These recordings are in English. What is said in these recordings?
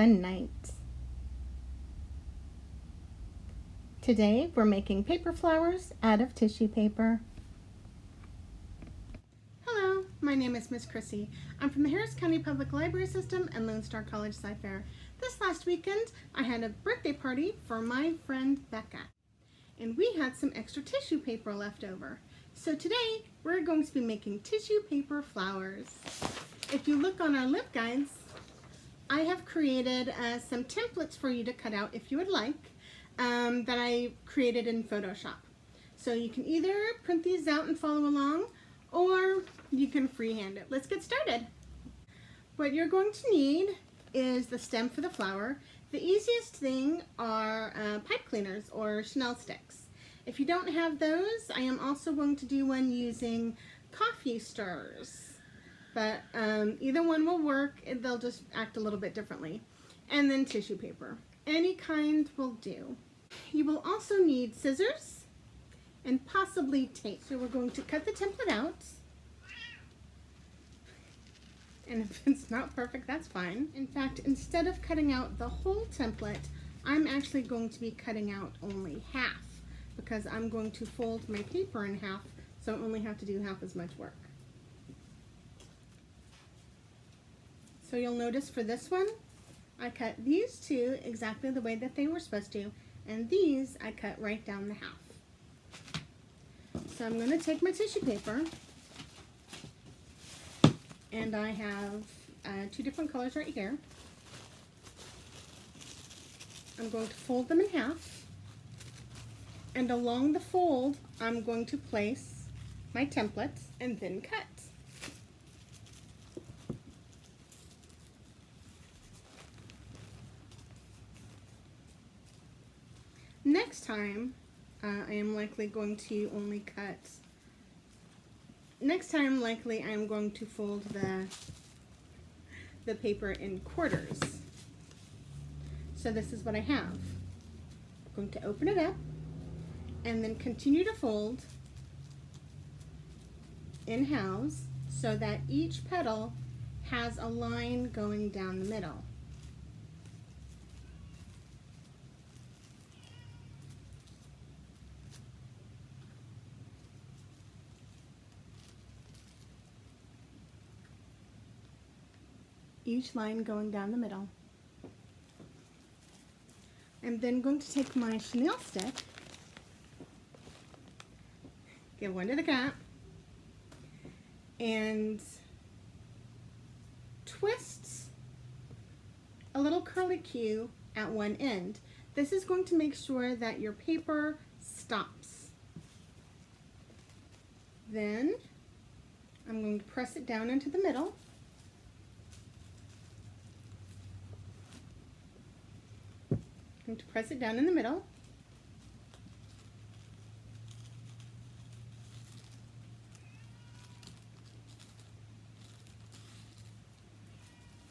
fun night. Today we're making paper flowers out of tissue paper. Hello, my name is Miss Krissy. I'm from the Harris County Public Library System and Lone Star College Sci-Fair. This last weekend I had a birthday party for my friend Becca, and we had some extra tissue paper left over. So today we're going to be making tissue paper flowers. If you look on our lip guides, I have created some templates for you to cut out if you would like, that I created in Photoshop. So you can either print these out and follow along, or you can freehand it. Let's get started. What you're going to need is the stem for the flower. The easiest thing are pipe cleaners or Chanel sticks. If you don't have those, I am also going to do one using coffee stirrers. But either one will work, they'll just act a little bit differently. And then tissue paper. Any kind will do. You will also need scissors and possibly tape. So we're going to cut the template out. And if it's not perfect, that's fine. In fact, instead of cutting out the whole template, I'm actually going to be cutting out only half, because I'm going to fold my paper in half, so I only have to do half as much work. So you'll notice for this one, I cut these two exactly the way that they were supposed to, and these I cut right down the half. So I'm going to take my tissue paper, and I have two different colors right here. I'm going to fold them in half. And along the fold, I'm going to place my templates and then cut. Next time, I am likely going to only cut, next time likely I am going to fold the paper in quarters. So this is what I have. I'm going to open it up and then continue to fold in halves so that each petal has a line going down the middle. Each line going down the middle. I'm then going to take my chenille stick, give one to the cat, and twist a little curlicue at one end. This is going to make sure that your paper stops. Then I'm going to press it down into the middle. I'm going to press it down in the middle.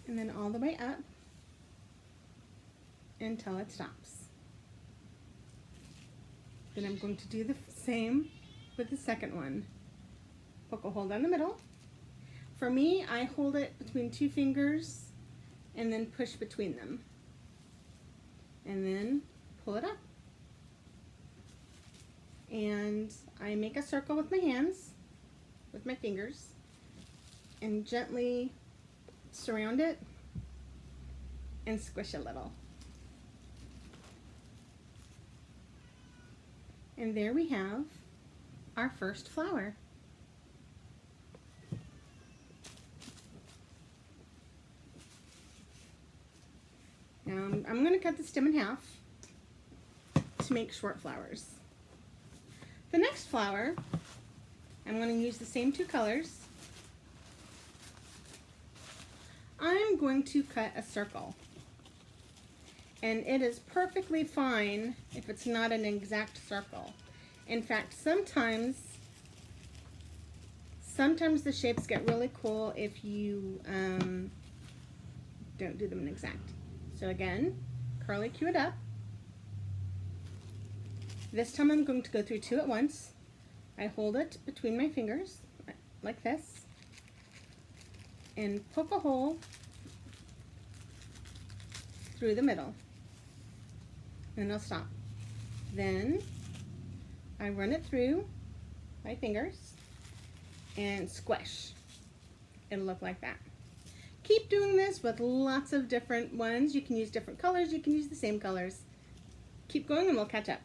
And then all the way up until it stops. Then I'm going to do the same with the second one. Poke a hole down the middle. For me, I hold it between two fingers and then push between them. And then pull it up. And I make a circle with my hands, with my fingers, and gently surround it and squish a little. And there we have our first flower. Now I'm going to cut the stem in half to make short flowers. The next flower, I'm going to use the same two colors. I'm going to cut a circle. And it is perfectly fine if it's not an exact circle. In fact, sometimes the shapes get really cool if you don't do them in exact. So again, curlicue it up. This time I'm going to go through two at once. I hold it between my fingers like this and poke a hole through the middle, and I'll stop. Then I run it through my fingers and squish. It'll look like that. Keep doing this with lots of different ones. You can use different colors, you can use the same colors. Keep going and we'll catch up.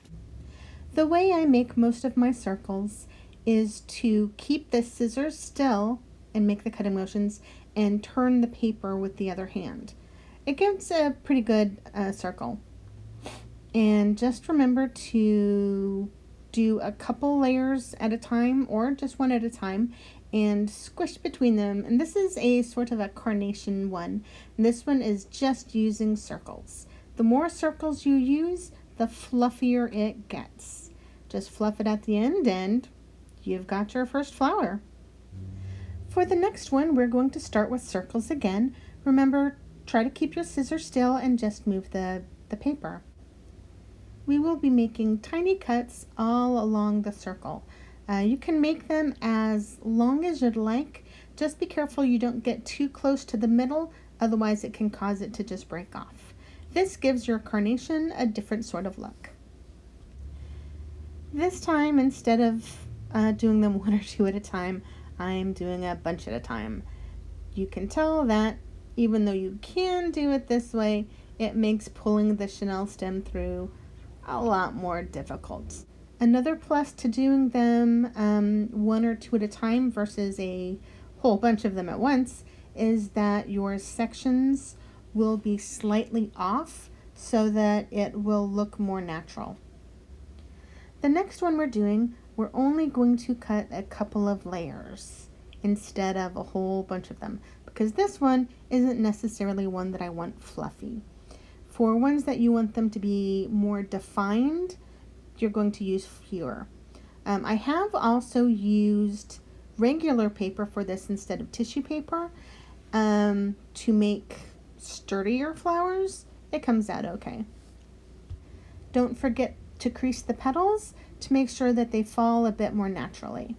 The way I make most of my circles is to keep the scissors still and make the cutting motions and turn the paper with the other hand. It gives a pretty good circle. And just remember to do a couple layers at a time or just one at a time and squish between them. And this is a sort of a carnation one. And this one is just using circles. The more circles you use, the fluffier it gets. Just fluff it at the end and you've got your first flower. For the next one, we're going to start with circles again. Remember, try to keep your scissors still and just move the paper. We will be making tiny cuts all along the circle. You can make them as long as you'd like. Just be careful you don't get too close to the middle, otherwise it can cause it to just break off. This gives your carnation a different sort of look. This time, instead of doing them one or two at a time, I'm doing a bunch at a time. You can tell that even though you can do it this way, it makes pulling the chenille stem through a lot more difficult. Another plus to doing them one or two at a time versus a whole bunch of them at once is that your sections will be slightly off so that it will look more natural. The next one we're only going to cut a couple of layers instead of a whole bunch of them, because this one isn't necessarily one that I want fluffy. For ones that you want them to be more defined, you're going to use fewer. I have also used regular paper for this instead of tissue paper to make sturdier flowers. It comes out okay. Don't forget to crease the petals to make sure that they fall a bit more naturally.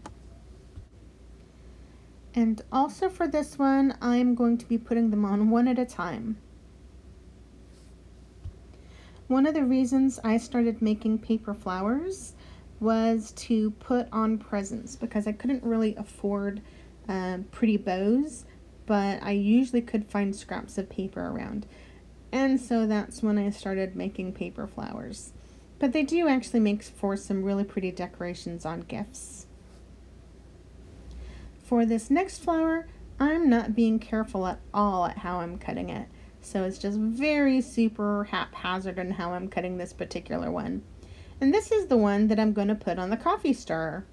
And also for this one, I'm going to be putting them on one at a time. One of the reasons I started making paper flowers was to put on presents because I couldn't really afford pretty bows, but I usually could find scraps of paper around. And so that's when I started making paper flowers. But they do actually make for some really pretty decorations on gifts. For this next flower, I'm not being careful at all at how I'm cutting it. So it's just very super haphazard in how I'm cutting this particular one. And this is the one that I'm going to put on the coffee stirrer.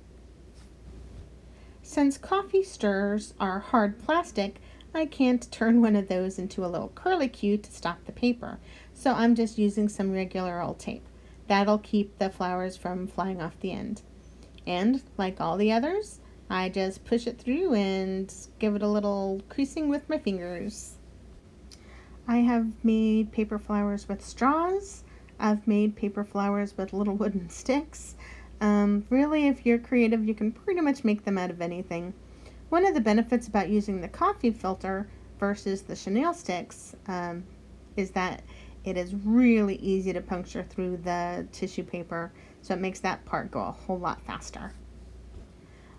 Since coffee stirrers are hard plastic, I can't turn one of those into a little curlicue to stop the paper. So I'm just using some regular old tape. That'll keep the flowers from flying off the end. And like all the others, I just push it through and give it a little creasing with my fingers. I have made paper flowers with straws. I've made paper flowers with little wooden sticks. Really, if you're creative, you can pretty much make them out of anything. One of the benefits about using the coffee filter versus the chenille sticks is that it is really easy to puncture through the tissue paper, so it makes that part go a whole lot faster.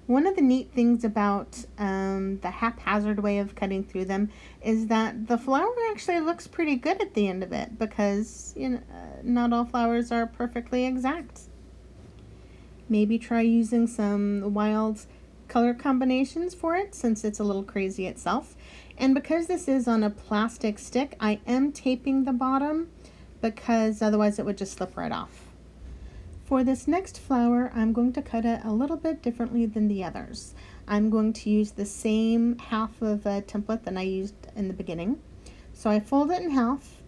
One of the neat things about the haphazard way of cutting through them is that the flower actually looks pretty good at the end of it because not all flowers are perfectly exact. Maybe try using some wild color combinations for it since it's a little crazy itself. And because this is on a plastic stick, I am taping the bottom because otherwise it would just slip right off. For this next flower, I'm going to cut it a little bit differently than the others. I'm going to use the same half of a template that I used in the beginning. So I fold it in half,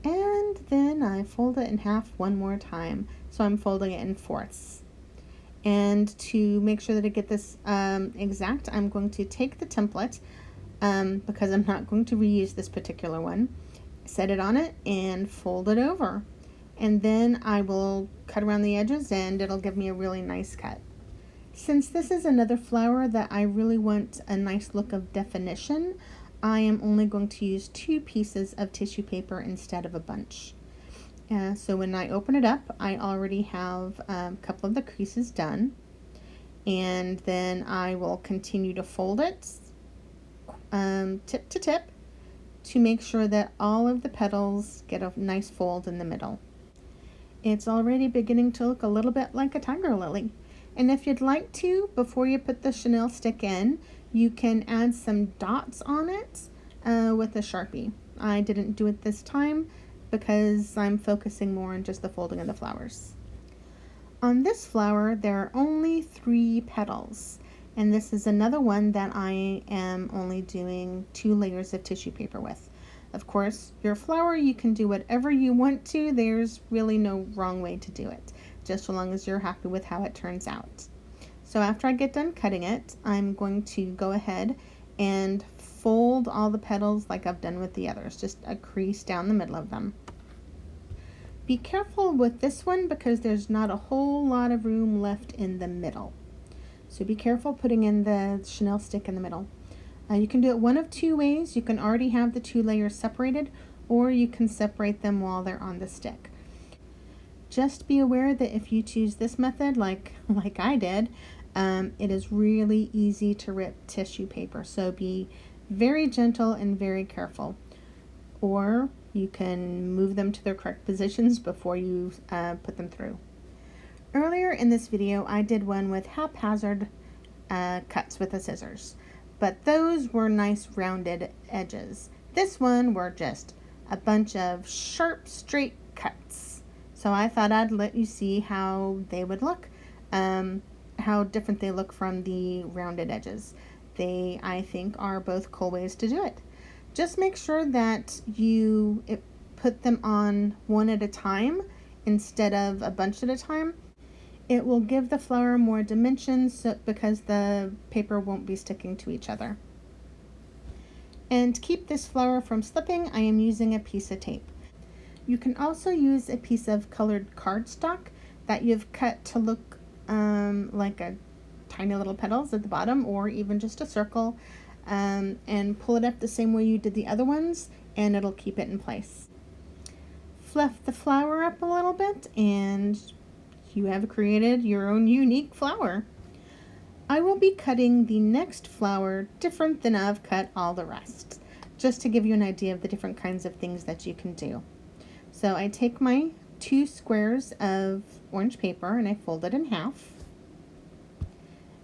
and then I fold it in half one more time. So I'm folding it in fourths. And to make sure that I get this exact, I'm going to take the template, because I'm not going to reuse this particular one, set it on it, and fold it over. And then I will cut around the edges and it'll give me a really nice cut. Since this is another flower that I really want a nice look of definition, I am only going to use 2 pieces of tissue paper instead of a bunch. So when I open it up, I already have a couple of the creases done, and then I will continue to fold it tip to tip to make sure that all of the petals get a nice fold in the middle. It's already beginning to look a little bit like a tiger lily. And if you'd like to, before you put the chenille stick in, you can add some dots on it with a Sharpie. I didn't do it this time because I'm focusing more on just the folding of the flowers. On this flower, there are only 3 petals, and this is another one that I am only doing 2 layers of tissue paper with. Of course, your flower, you can do whatever you want to. There's really no wrong way to do it, just so long as you're happy with how it turns out. So after I get done cutting it, I'm going to go ahead and fold all the petals like I've done with the others, just a crease down the middle of them. Be careful with this one because there's not a whole lot of room left in the middle. So be careful putting in the chenille stick in the middle. You can do it one of 2 ways. You can already have the 2 layers separated, or you can separate them while they're on the stick. Just be aware that if you choose this method, like I did, it is really easy to rip tissue paper. So be very gentle and very careful. Or you can move them to their correct positions before you put them through. Earlier in this video, I did one with haphazard cuts with the scissors, but those were nice rounded edges. This one were just a bunch of sharp, straight cuts. So I thought I'd let you see how they would look, how different they look from the rounded edges. They, I think, are both cool ways to do it. Just make sure that you put them on one at a time instead of a bunch at a time. It will give the flower more dimensions because the paper won't be sticking to each other. And to keep this flower from slipping, I am using a piece of tape. You can also use a piece of colored cardstock that you've cut to look like a tiny little petals at the bottom, or even just a circle, and pull it up the same way you did the other ones, and it'll keep it in place. Fluff the flower up a little bit, and you have created your own unique flower. I will be cutting the next flower different than I've cut all the rest, just to give you an idea of the different kinds of things that you can do. So I take my 2 squares of orange paper and I fold it in half.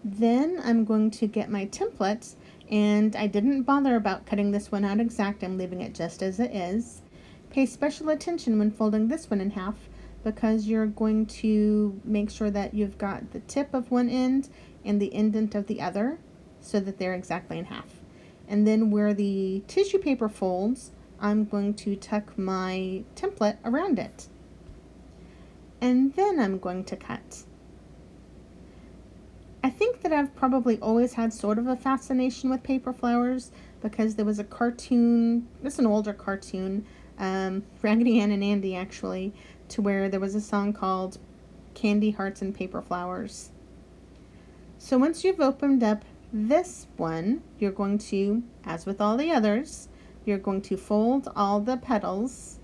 Then I'm going to get my template, and I didn't bother about cutting this one out exact. I'm leaving it just as it is. Pay special attention when folding this one in half, because you're going to make sure that you've got the tip of one end and the indent of the other so that they're exactly in half. And then where the tissue paper folds, I'm going to tuck my template around it. And then I'm going to cut. I think that I've probably always had sort of a fascination with paper flowers because there was a cartoon, this is an older cartoon, Raggedy Ann and Andy actually, to where there was a song called Candy Hearts and Paper Flowers. So once you've opened up this one, you're going to, as with all the others, you're going to fold all the petals.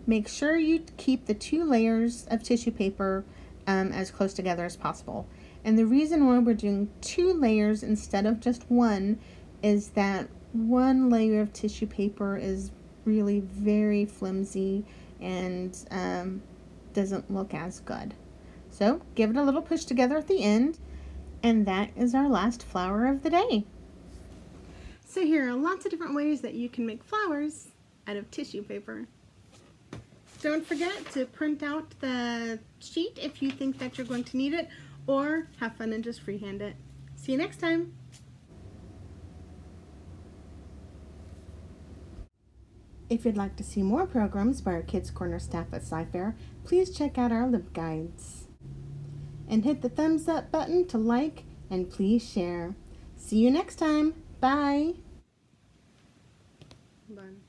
Make sure you keep the 2 layers of tissue paper as close together as possible. And the reason why we're doing 2 layers instead of just 1 is that 1 layer of tissue paper is really very flimsy and doesn't look as good. So give it a little push together at the end, and that is our last flower of the day. So here are lots of different ways that you can make flowers out of tissue paper. Don't forget to print out the sheet if you think that you're going to need it, or have fun and just freehand it. See you next time. If you'd like to see more programs by our Kids Corner staff at Sci-Fair, please check out our LibGuides. And hit the thumbs up button to like, and please share. See you next time. Bye. Bye.